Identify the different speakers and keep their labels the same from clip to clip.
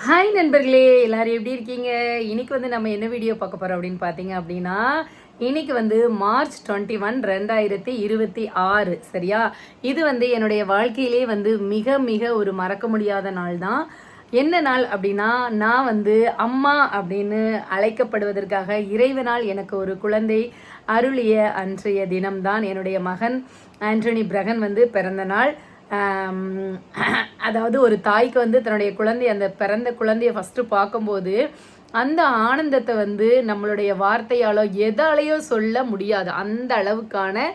Speaker 1: Hi நண்பர்களே, எல்லாரும் எப்படி இருக்கீங்க? இன்னைக்கு வந்து நம்ம என்ன வீடியோ பார்க்க போகிறோம் அப்படின்னு பார்த்தீங்க அப்படின்னா, இன்னைக்கு வந்து மார்ச் 21 2026 சரியா? இது வந்து என்னுடைய வாழ்க்கையிலே வந்து மிக மிக ஒரு மறக்க முடியாத நாள் தான். என்ன நாள் அப்படின்னா, நான் வந்து அம்மா அப்படின்னு அழைக்கப்படுவதற்காக இறைவனால் எனக்கு ஒரு குழந்தை அருளிய அன்றைய தினம்தான் என்னுடைய மகன் ஆண்டனி பிரகன் வந்து பிறந்த நாள். அதாவது ஒரு தாய்க்கு வந்து தன்னுடைய குழந்தை அந்த பிறந்த குழந்தைய ஃபஸ்ட்டு பார்க்கும்போது அந்த ஆனந்தத்தை வந்து நம்மளுடைய வார்த்தையாலோ எதாலேயோ சொல்ல முடியாது. அந்த அளவுக்கான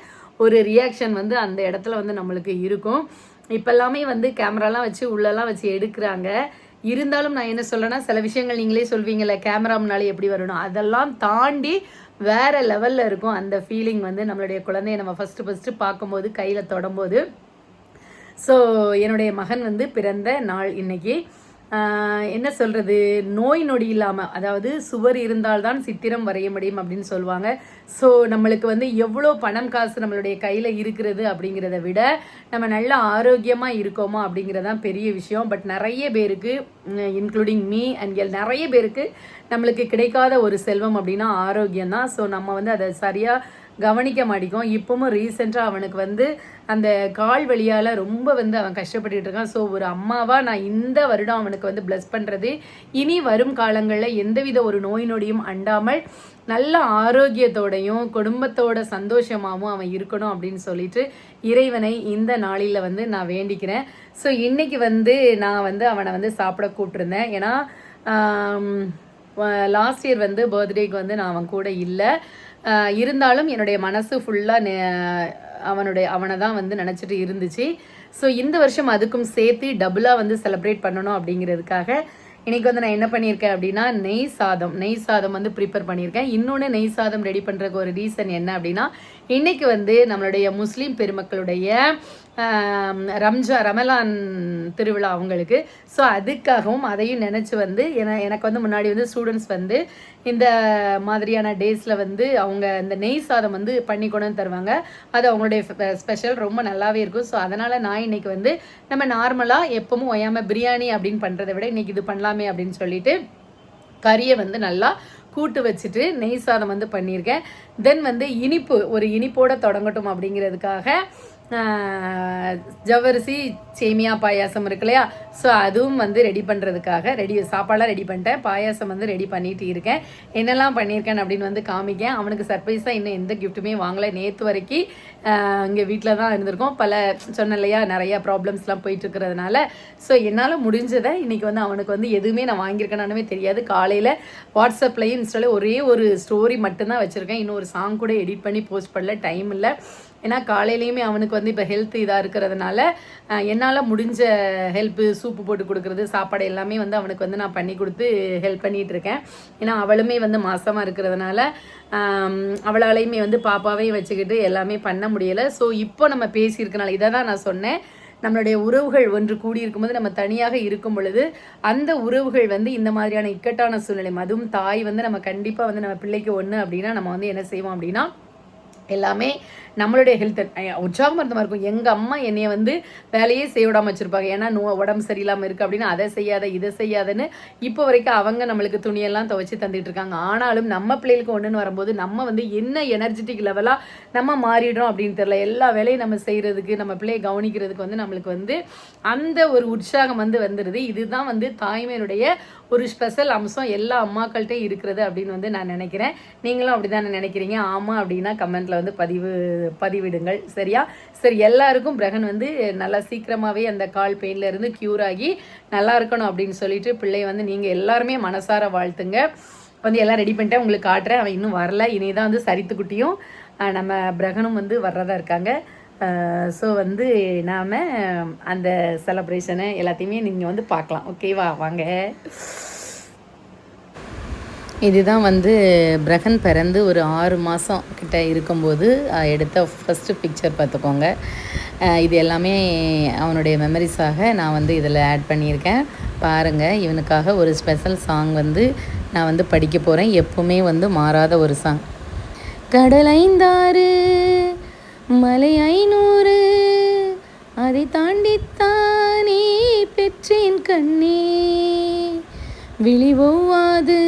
Speaker 1: ஒரு ரியாக்ஷன் வந்து அந்த இடத்துல வந்து நம்மளுக்கு இருக்கும். இப்போ எல்லாமே வந்து கேமராலாம் வச்சு உள்ளெல்லாம் வச்சு எடுக்கிறாங்க. இருந்தாலும் நான் என்ன சொல்கிறேன்னா, சில விஷயங்கள் நீங்களே சொல்வீங்கள்ல, கேமரா முன்னாலே எப்படி வரணும், அதெல்லாம் தாண்டி வேறு லெவலில் இருக்கும் அந்த ஃபீலிங் வந்து நம்மளுடைய குழந்தைய நம்ம ஃபஸ்ட்டு பார்க்கும்போது கையில் தொடும்போது. ஸோ என்னுடைய மகன் வந்து பிறந்த நாள் இன்னைக்கு. என்ன சொல்கிறது, நோய் நொடி இல்லாமல், அதாவது சுவர் இருந்தால்தான் சித்திரம் வரைய முடியும் அப்படின்னு சொல்லுவாங்க. ஸோ நம்மளுக்கு வந்து எவ்வளோ பணம் காசு நம்மளுடைய கையில் இருக்கிறது அப்படிங்கிறத விட நம்ம நல்ல ஆரோக்கியமாக இருக்கோமா அப்படிங்கிறதான் பெரிய விஷயம். பட் நிறைய பேருக்கு, இன்க்ளூடிங் மீ அண்ட் நிறைய பேருக்கு நம்மளுக்கு கிடைக்காத ஒரு செல்வம் அப்படின்னா ஆரோக்கியம் தான். ஸோ நம்ம வந்து அதை சரியாக கவனிக்க மாட்டேங்கும். இப்போவும் ரீசெண்டாக அவனுக்கு வந்து அந்த கால் வழியால் ரொம்ப வந்து அவன் கஷ்டப்பட்டுட்டு இருக்கான். ஸோ ஒரு அம்மாவாக நான் இந்த வருடம் அவனுக்கு வந்து பிளஸ் பண்ணுறது, இனி வரும் காலங்களில் எந்தவித ஒரு நோய் நொடியும் அண்டாமல் நல்ல ஆரோக்கியத்தோடையும் குடும்பத்தோட சந்தோஷமாகவும் அவன் இருக்கணும் அப்படின்னு சொல்லிட்டு இறைவனை இந்த நாளில் வந்து நான் வேண்டிக்கிறேன். ஸோ இன்றைக்கி வந்து நான் வந்து அவனை வந்து சாப்பிட கூப்பிட்ருந்தேன். ஏன்னா லாஸ்ட் இயர் வந்து பர்த்டேக்கு வந்து நான் அவன் கூட இல்லை. இருந்தாலும் என்னுடைய மனசு ஃபுல்லாக அவனை தான் வந்து நினச்சிட்டு இருந்துச்சு. ஸோ இந்த வருஷம் அதுக்கும் சேர்த்து டபுளாக வந்து செலிப்ரேட் பண்ணணும் அப்படிங்கிறதுக்காக இன்றைக்கி வந்து நான் என்ன பண்ணியிருக்கேன் அப்படின்னா, நெய் சாதம் வந்து ப்ரிப்பேர் பண்ணியிருக்கேன். இன்னொன்று நெய் சாதம் ரெடி பண்ணுறதுக்கு ஒரு ரீசன் என்ன அப்படின்னா, இன்றைக்கி வந்து நம்மளுடைய முஸ்லீம் பெருமக்களுடைய ரமலான் திருவிழா அவங்களுக்கு. ஸோ அதுக்காகவும் அதையும் நினச்சி வந்து எனக்கு வந்து முன்னாடி வந்து ஸ்டூடெண்ட்ஸ் வந்து இந்த மாதிரியான டேஸில் வந்து அவங்க இந்த நெய் சாதம் வந்து பண்ணி கொண்டு வந்து தருவாங்க. அது அவங்களுடைய ஸ்பெஷல், ரொம்ப நல்லாவே இருக்கும். ஸோ அதனால் நான் இன்றைக்கி வந்து நம்ம நார்மலாக எப்பவும் ஒயாமல் பிரியாணி அப்படின்னு பண்ணுறதை விட இன்றைக்கி இது பண்ணலாமே அப்படின்னு சொல்லிட்டு கறியை வந்து நல்லா கூட்டு வச்சுட்டு நெய் சாதம் வந்து பண்ணியிருக்கேன். தென் வந்து ஒரு இனிப்போடு தொடங்கட்டும் அப்படிங்கிறதுக்காக ஜவ்வரிசி சேமியா பாயாசம் இருக்கு இல்லையா, ஸோ அதுவும் வந்து ரெடி பண்ணுறதுக்காக சாப்பாடெலாம் ரெடி பண்ணிட்டேன். பாயாசம் வந்து ரெடி பண்ணிட்டு இருக்கேன். என்னெல்லாம் பண்ணியிருக்கேன் அப்படின்னு வந்து காமிக்கேன். அவனுக்கு சர்ப்ரைஸாக இன்னும் எந்த கிஃப்ட்டுமே வாங்கலை. நேற்று வரைக்கும் இங்கே வீட்டில் தான் இருந்திருக்கோம். சொன்னேன் இல்லையா, நிறையா ப்ராப்ளம்ஸ்லாம் போயிட்டுருக்கிறதுனால. ஸோ என்னால் முடிஞ்சதை இன்றைக்கி வந்து அவனுக்கு வந்து எதுவுமே நான் வாங்கியிருக்கேனானுமே தெரியாது. காலையில் வாட்ஸ்அப்லேயும் இன்ஸ்டாவில் ஒரே ஒரு ஸ்டோரி மட்டும்தான் வச்சுருக்கேன். இன்னும் ஒரு சாங் கூட எடிட் பண்ணி போஸ்ட் பண்ணல, டைம் இல்லை. ஏன்னா காலையிலையுமே அவனுக்கு வந்து இப்போ ஹெல்த் இதாக இருக்கிறதுனால என்னால் முடிஞ்ச ஹெல்ப்பு, சூப்பு போட்டு கொடுக்குறது, சாப்பாடு எல்லாமே வந்து அவனுக்கு வந்து நான் பண்ணி கொடுத்து ஹெல்ப் பண்ணிகிட்ருக்கேன். ஏன்னா அவளுமே வந்து மாசமாக இருக்கிறதுனால அவளாலையுமே வந்து பாப்பாவையும் வச்சுக்கிட்டு எல்லாமே பண்ண முடியலை. ஸோ இப்போ நம்ம பேசியிருக்கனால இதை தான் நான் சொன்னேன், நம்மளுடைய உறவுகள் ஒன்று கூடியிருக்கும்போது நம்ம தனியாக இருக்கும் பொழுது அந்த உறவுகள் வந்து இந்த மாதிரியான இக்கட்டான சூழ்நிலை, அதுவும் தாய் வந்து நம்ம கண்டிப்பாக வந்து நம்ம பிள்ளைக்கு ஒன்று அப்படின்னா நம்ம வந்து என்ன செய்வோம் அப்படின்னா எல்லாமே நம்மளுடைய ஹெல்த் உற்சாகமாக இருந்த மாதிரி இருக்கும். எங்கள் அம்மா என்னைய வந்து வேலையே செய்ய விடாமல் வச்சுருப்பாங்க. ஏன்னா உடம்பு சரியில்லாமல் இருக்குது அப்படின்னு அதை செய்யாத இதை செய்யாதன்னு இப்போ வரைக்கும் அவங்க நம்மளுக்கு துணியெல்லாம் துவைச்சி தந்துட்டு இருக்காங்க. ஆனாலும் நம்ம பிள்ளைகளுக்கு ஒன்றுன்னு வரும்போது நம்ம வந்து என்ன எனர்ஜெட்டிக் லெவலாக நம்ம மாறிடுறோம் அப்படின்னு தெரியல. எல்லா வேலையும் நம்ம செய்கிறதுக்கு, நம்ம பிள்ளையை கவனிக்கிறதுக்கு வந்து நம்மளுக்கு வந்து அந்த ஒரு உற்சாகம் வந்து வந்துடுது. இதுதான் வந்து தாய்மையினுடைய ஒரு ஸ்பெஷல் அம்சம் எல்லா அம்மாக்கள்கிட்ட இருக்கிறது அப்படின்னு வந்து நான் நினைக்கிறேன். நீங்களும் அப்படி தானே நினைக்கிறீங்க? ஆமாம் அப்படின்னா கமெண்ட்டில் வந்து பதிவிடுங்கள். சரியா? சரி, எல்லாருக்கும் பிரகன் வந்து நல்லா சீக்கிரமாகவே அந்த கால் பெயின்லேருந்து க்யூர் ஆகி நல்லா இருக்கணும் அப்படின்னு சொல்லிட்டு பிள்ளைய வந்து நீங்கள் எல்லாருமே மனசார வாழ்த்துங்க. வந்து எல்லாம் ரெடி பண்ணிட்டேன், உங்களுக்கு காட்டுறேன். அவன் இன்னும் வரல. இனி தான் வந்து சரித்துக்குட்டியும் நம்ம பிரகனும் வந்து வர்றதா இருக்காங்க. ஸோ வந்து நாம் அந்த செலப்ரேஷனை எல்லாத்தையுமே நீங்கள் வந்து பார்க்கலாம். ஓகேவா? வாங்க. இதுதான் வந்து பிரகன் பிறந்து ஒரு 6 மாதம் கிட்ட இருக்கும்போது எடுத்த ஃபஸ்ட்டு பிக்சர் பார்த்துக்கோங்க. இது எல்லாமே அவனுடைய மெமரிஸாக நான் வந்து இதில் ஆட் பண்ணியிருக்கேன். பாருங்கள், இவனுக்காக ஒரு ஸ்பெஷல் சாங் வந்து நான் வந்து படிக்க போகிறேன். எப்போவுமே வந்து மாறாத ஒரு சாங். கடல் 5 மலை 500 அதை தாண்டித்தானே பெற்றேன் கண்ணே, விழிவோவாது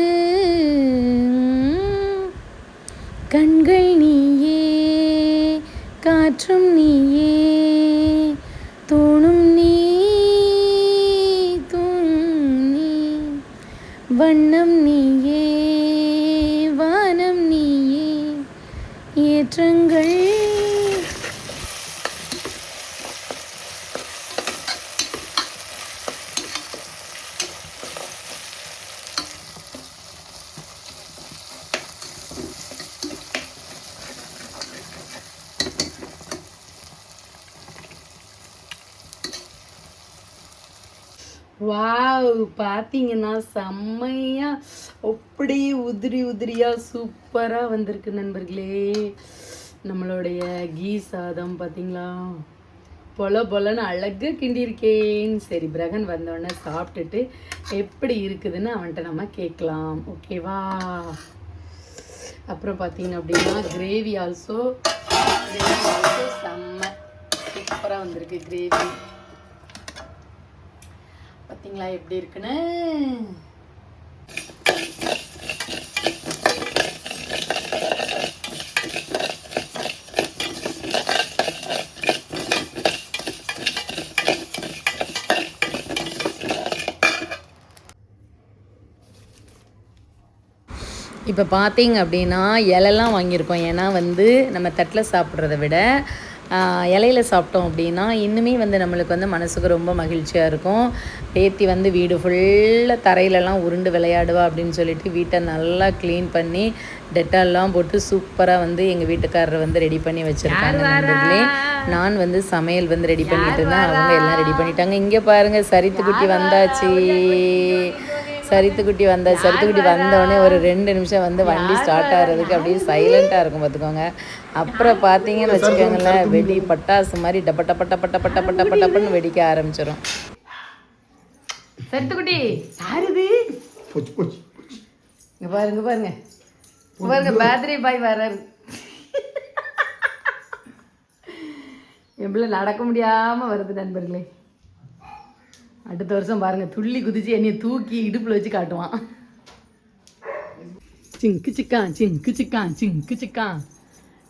Speaker 1: கண்கள் நீயே காற்றும் நீயே தோணும் நீ தூணும் நீ வண்ணம் நீயே வானம் நீயே ஏற்றங்கள் வாவ், பார்த்தீங்கன்னா செம்மையா அப்படியே உதிரி உதிரியாக சூப்பராக வந்திருக்கு நண்பர்களே. நம்மளுடைய கீ சாதம் பார்த்தீங்களா, பொல பொலன்னு அழகாக கிண்டியிருக்கேன். சரி, பிரகன் வந்தோடனே சாப்பிட்டுட்டு எப்படி இருக்குதுன்னு அவன்கிட்ட நம்ம கேட்கலாம், ஓகேவா? அப்புறம் பார்த்தீங்க அப்படின்னா கிரேவி ஆல்சோ செம்ம சூப்பராக வந்திருக்கு கிரேவி. பார்த்தீங்களா எப்படி இருக்குன்னு? இப்போ பார்த்தீங்க அப்படின்னா இலைலாம் வாங்கியிருக்கோம். ஏன்னா வந்து நம்ம தட்டில் சாப்பிட்றத விட இலையில சாப்பிட்டோம் அப்படின்னா இன்னுமே வந்து நம்மளுக்கு வந்து மனசுக்கு ரொம்ப மகிழ்ச்சியாக இருக்கும். பேத்தி வந்து வீடு ஃபுல்லாக தரையிலலாம் உருண்டு விளையாடுவா அப்படின்னு சொல்லிட்டு வீட்டை நல்லா க்ளீன் பண்ணி டெட்டால்லாம் போட்டு சூப்பராக வந்து எங்கள் வீட்டுக்காரரை வந்து ரெடி பண்ணி வச்சுருக்காங்க நண்பர்களே. நான் வந்து சமையல் வந்து ரெடி பண்ணிட்டு இருந்தேன், அவங்க எல்லாம் ரெடி பண்ணிட்டாங்க. இங்கே பாருங்கள், சரித்துக்குட்டி வந்தாச்சு. சரித்துக்குட்டி வந்தோடனே ஒரு 2 நிமிஷம் வந்து வண்டி ஸ்டார்ட் ஆகிறதுக்கு அப்படியே சைலண்ட்டாக இருக்கும் பார்த்துக்கோங்க. அப்புறம் பார்த்தீங்கன்னு வச்சுக்கோங்களேன், வெடி பட்டாசு மாதிரி டப்ப டப்ப டப்ப டப்ப டப்ப டப்ப டப்பன்னு வெடிக்க ஆரம்பிச்சிடும். சரித்துக்குட்டி யாருது? இங்கே பாருங்க பாருங்க பாருங்க, பேத்ரி பாய் வர்றாரு. எவ்வளோ நடக்க முடியாமல் வருது நண்பர்களே. அடுத்த வருஷம் பாருங்கள், துள்ளி குதிச்சு என்னைய தூக்கி இடுப்பில் வச்சு காட்டுவான். சிங்கு சிக்கான் சிங்கு சிக்கான் சிங்கு சிக்கான்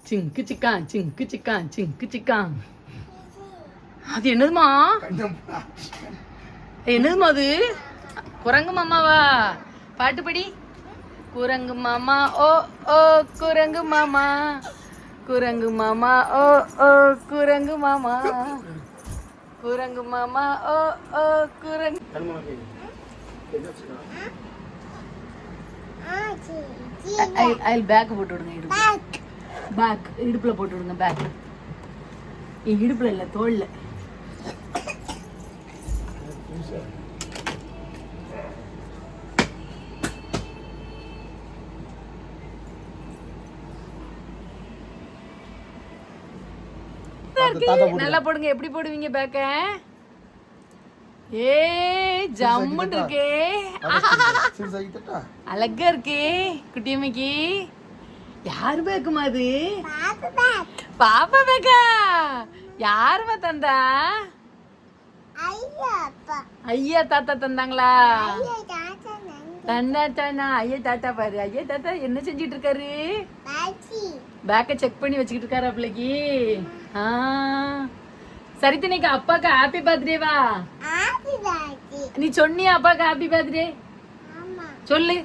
Speaker 1: சிங்கு சிக்கான் சிங்கு சிக்கான் சிங்கு சிக்கான். அது என்னதுமா? என்னதுமா அது? குரங்கு மாமாவா? பாட்டு படி. குரங்கு மாமா ஓ ஓ குரங்கு மாமா, குரங்கு மாமா ஓ ஓ குரங்கு மாமா, குரங்கு மாமா ஓ ஓ குரங்கு. பேக் போட்டு விடுங்க, இடுப்பு பேக் இடுப்புல போட்டு விடுங்க. பேக் இடுப்புல இல்லை, தோல்ல. நல்லா போடுங்க. எப்படி போடுவீங்க பேக்க? ஏ ஜம்முன்னு இருக்கே, அழகா இருக்கே குட்டியம்மைக்கு. யாரு பேக்குமா அது? பாப்பா பேக்கா? யாருமா தந்தா? ஐயா தாத்தா தந்தாங்களா? தந்தாத்தானா? ஐயா தாத்தா பாரு, ஐயா தாத்தா என்ன செஞ்சிட்டு இருக்காரு? பேக்கை செக் பண்ணி வச்சுக்கிட்டு இருக்காரா பிள்ளைக்கு? சரித்தினிக்கு அப்பாக்கு ஹாப்பி பர்த்டேவா? நீ சொன்னியா அப்பாக்கு ஹாப்பி பர்த்டே? சொல்லு.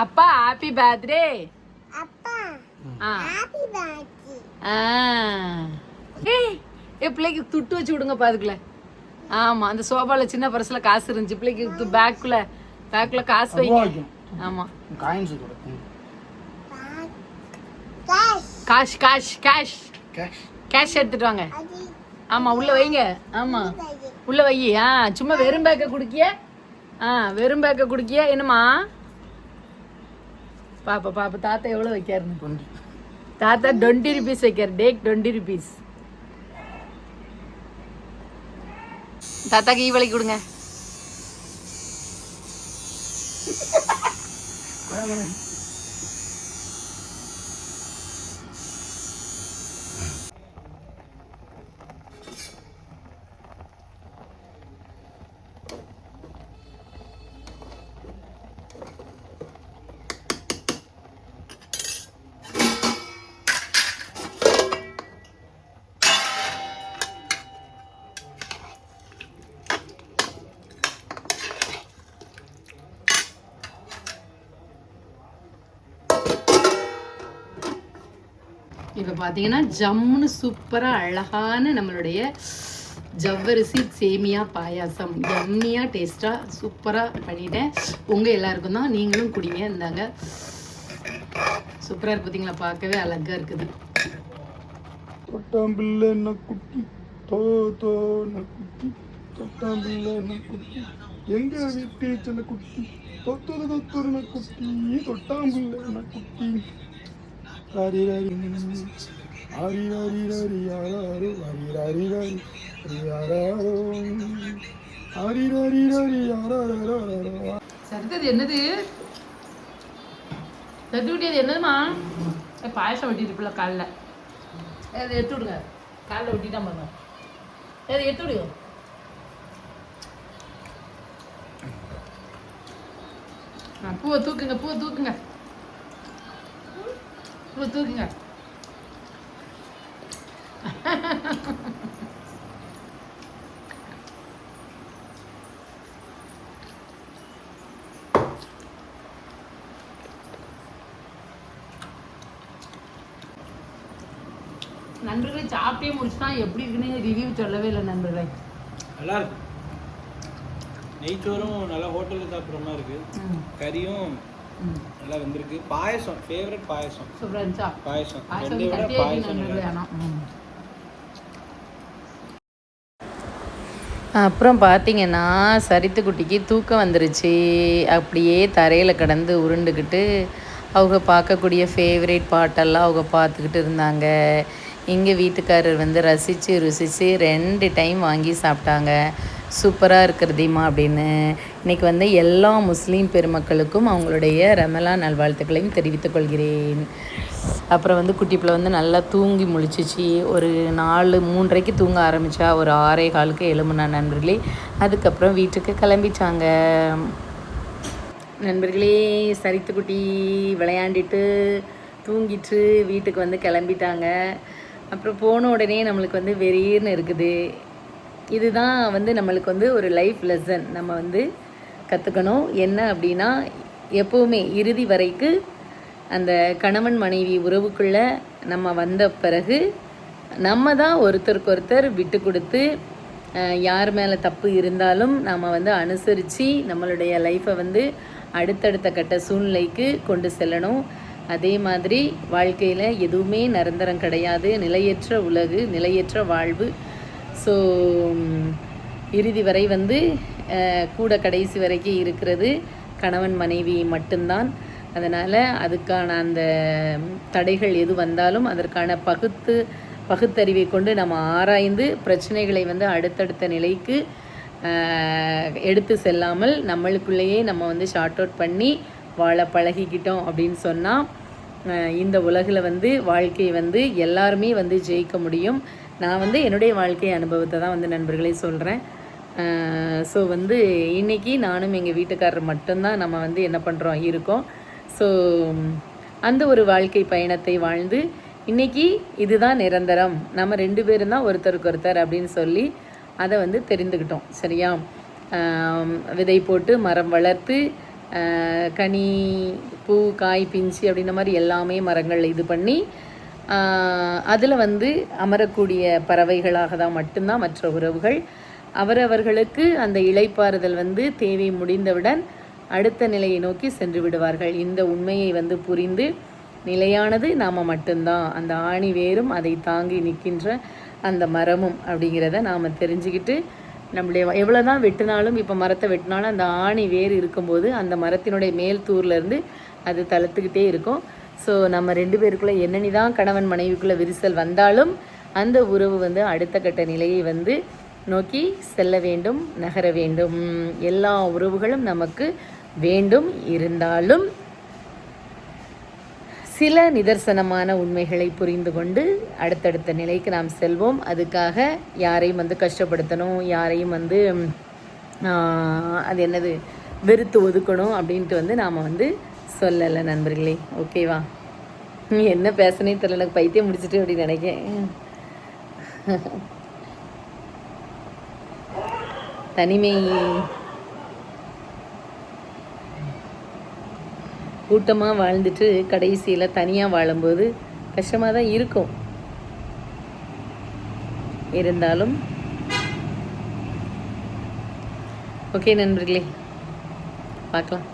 Speaker 1: அப்பா ஹாப்பி பர்த்டே. பிள்ளைக்கு துட்டு வச்சு விடுங்க பாதுக்குள்ள. ஆமா, அந்த சோபால சின்ன பர்ஸ்ல காசு இருந்துச்சு, பிள்ளைக்கு பேக்குல காசு வைங்க. ஆமா, காஷ் காஷ் காஷ் கேஷ் எடுத்துட்டு வாங்க. ஆமா, உள்ள வைங்க. ஆமா, உள்ள வை. சும்மா வெறும் பேக்க குடிக்கிய? வெறும் பேக்க குடிக்கிய? என்னம்மா பாப்பா பாப்பா தாத்தா எவ்வளோ வைக்காருன்னு? தாத்தா 20 rupees வைக்காரு. Take 20 rupees. தாத்தாக்கு ஈவளி கொடுங்க. இப்போ பார்த்தீங்கன்னா ஜம்முன்னு சூப்பராக அழகான நம்மளுடைய ஜவ்வரிசி சேமியா பாயாசம் எம்மியாக டேஸ்ட்டாக சூப்பராக பண்ணிட்டேன். உங்கள் எல்லாருக்கும் தான், நீங்களும் குடிங்க. இருந்தாங்க சூப்பராக இருக்கு பார்த்தீங்களா, பார்க்கவே அழகாக இருக்குது.
Speaker 2: எங்க வீட்டு சின்ன குட்டி தொத்தொரு குட்டி தொட்டாம்புள்ள குட்டி ராரி ராரி ஆரி ராரி ராரி யாராரோ ராரி ராரி ராரி யாராரோ ஆரி ராரி ராரி யாராரோ.
Speaker 1: சரி, என்னது தட்டுக்குட்டி? என்னதுமா? பாயசம் வெட்டிட்டு காலைல அதை எடுத்து விடுங்க. காலைல வெட்டிட்டான் பாருங்க. அதை எடுத்து விடுங்க. பூவை தூக்குங்க, பூவை தூக்குங்க, பூவை தூக்குங்க. நண்பர்களே சாப்பிட்டே முடிச்சுட்டா எப்படி இருக்குன்னு ரிவ்யூ சொல்லவே இல்லை நண்பர்களே.
Speaker 2: நல்லா இருக்கு. நெய்ச்சோறும் நல்லா ஹோட்டலில் சாப்பிட்ற மாதிரி இருக்கு. கறியும் நல்லா வந்திருக்கு. பாயசம் ஃபேவரட் பாயசம்
Speaker 1: சூப்பராக இருந்துச்சா?
Speaker 2: பாயசம்
Speaker 1: அப்புறம் பார்த்தீங்கன்னா சரித்துக்குட்டிக்கு தூக்கம் வந்துருச்சு. அப்படியே தரையில் கிடந்து உருண்டுக்கிட்டு அவங்க பார்க்கக்கூடிய ஃபேவரேட் பாட்டெல்லாம் அவங்க பார்த்துக்கிட்டு இருந்தாங்க. எங்கள் வீட்டுக்காரர் வந்து ரசித்து ருசித்து 2 டைம் வாங்கி சாப்பிட்டாங்க. சூப்பராக இருக்கிறதேம்மா அப்படின்னு. இன்றைக்கி வந்து எல்லா முஸ்லீம் பெருமக்களுக்கும் அவங்களுடைய ரமலான் நல்வாழ்த்துக்களையும் தெரிவித்துக் கொள்கிறேன். அப்புறம் வந்து குட்டி பிள்ளை வந்து நல்லா தூங்கி முழிச்சிச்சு. ஒரு 4:03 தூங்க ஆரம்பித்தா ஒரு 6:15 எழும்புனா நண்பர்களே. அதுக்கப்புறம் வீட்டுக்கு கிளம்பிச்சாங்க. நண்பர்களே சரித்துக்குட்டி விளையாண்டிட்டு தூங்கிட்டு வீட்டுக்கு வந்து கிளம்பிட்டாங்க. அப்புறம் போன உடனே நம்மளுக்கு வந்து வெறியர்னு இருக்குது. இதுதான் வந்து நம்மளுக்கு வந்து ஒரு லைஃப் லெசன் நம்ம வந்து கற்றுக்கணும். என்ன அப்படின்னா, எப்போவுமே இறுதி வரைக்கு அந்த கணவன் மனைவி உறவுக்குள்ளே நம்ம வந்த பிறகு நம்ம தான் ஒருத்தருக்கு ஒருத்தர் விட்டு கொடுத்து யார் மேலே தப்பு இருந்தாலும் நம்ம வந்து அனுசரித்து நம்மளுடைய லைஃப்பை வந்து அடுத்தடுத்த கட்ட சூழ்நிலைக்கு கொண்டு செல்லணும். அதே மாதிரி வாழ்க்கையில் எதுவுமே நிரந்தரம் கிடையாது. நிலையற்ற உலகு, நிலையற்ற வாழ்வு. ஸோ இறுதி வரை வந்து கூட கடைசி வரைக்கும் இருக்கிறது கணவன் மனைவி மட்டும்தான். அதனால் அதுக்கான அந்த தடைகள் எது வந்தாலும் அதற்கான பகுத்தறிவை கொண்டு நம்ம ஆராய்ந்து பிரச்சனைகளை வந்து அடுத்தடுத்த நிலைக்கு எடுத்து செல்லாமல் நம்மளுக்குள்ளேயே நம்ம வந்து ஷார்ட் அவுட் பண்ணி வாழ பழகிக்கிட்டோம் அப்படின்னு சொன்னால் இந்த உலகில் வந்து வாழ்க்கையை வந்து எல்லாருமே வந்து ஜெயிக்க முடியும். நான் வந்து என்னுடைய வாழ்க்கை அனுபவத்தை தான் வந்து நண்பர்களே சொல்கிறேன். ஸோ வந்து இன்றைக்கி நானும் எங்கள் வீட்டுக்காரர் மட்டும்தான் நம்ம வந்து என்ன பண்ணுறோம் இருக்கோம். ஸோ அந்த ஒரு வாழ்க்கை பயணத்தை வாழ்ந்து இன்றைக்கி இதுதான் நிரந்தரம், நம்ம 2 பேரும் தான் ஒருத்தருக்கு ஒருத்தர் அப்படின்னு சொல்லி அதை வந்து தெரிந்துக்கிட்டோம். சரியா? விதை போட்டு மரம் வளர்த்து கனி பூ காய் பிஞ்சு அப்படின்ற மாதிரி எல்லாமே மரங்கள் இது பண்ணி அதில் வந்து அமரக்கூடிய பறவைகளாக தான் மட்டும்தான் மற்ற உறவுகள். அவரவர்களுக்கு அந்த இளைப்பாறுதல் வந்து தேவை முடிந்தவுடன் அடுத்த நிலையை நோக்கி சென்று விடுவார்கள். இந்த உண்மையை வந்து புரிந்து நிலையானது நாம் மட்டும்தான், அந்த ஆணி வேரும் அதை தாங்கி நிற்கின்ற அந்த மரமும் அப்படிங்கிறத நாம் தெரிஞ்சுக்கிட்டு நம்மளுடைய எவ்வளோ தான் வெட்டினாலும், இப்போ மரத்தை வெட்டினாலும் அந்த ஆணி வேர் இருக்கும்போது அந்த மரத்தினுடைய மேல் தூர்லேருந்து அது தளர்த்துக்கிட்டே இருக்கும். ஸோ நம்ம 2 பேருக்குள்ளே என்னென்னி தான் கணவன் மனைவிக்குள்ளே விரிசல் வந்தாலும் அந்த உறவு வந்து அடுத்த கட்ட நிலையை வந்து நோக்கி செல்ல வேண்டும், நகர வேண்டும். எல்லா உறவுகளும் நமக்கு வேண்டும். இருந்தாலும் சில நிதர்சனமான உண்மைகளை புரிந்து கொண்டு அடுத்தடுத்த நிலைக்கு நாம் செல்வோம். அதுக்காக யாரையும் வந்து கஷ்டப்படுத்தணும், யாரையும் வந்து அது என்னது வெறுத்து ஒதுக்கணும் அப்படின்ட்டு வந்து நாம் வந்து சொல்லலை நண்பர்களே. ஓகேவா? என்ன பேசனே தெரியல, எனக்கு பைத்தியம் முடிச்சுட்டு அப்படின்னு நினைக்கிறேன். தனிமை கூட்டமாக வாழ்ந்துட்டு கடைசியில் தனியாக வாழும்போது கஷ்டமாக தான் இருக்கும், இருந்தாலும் ஓகே நண்பர்களே, பார்க்கலாம்.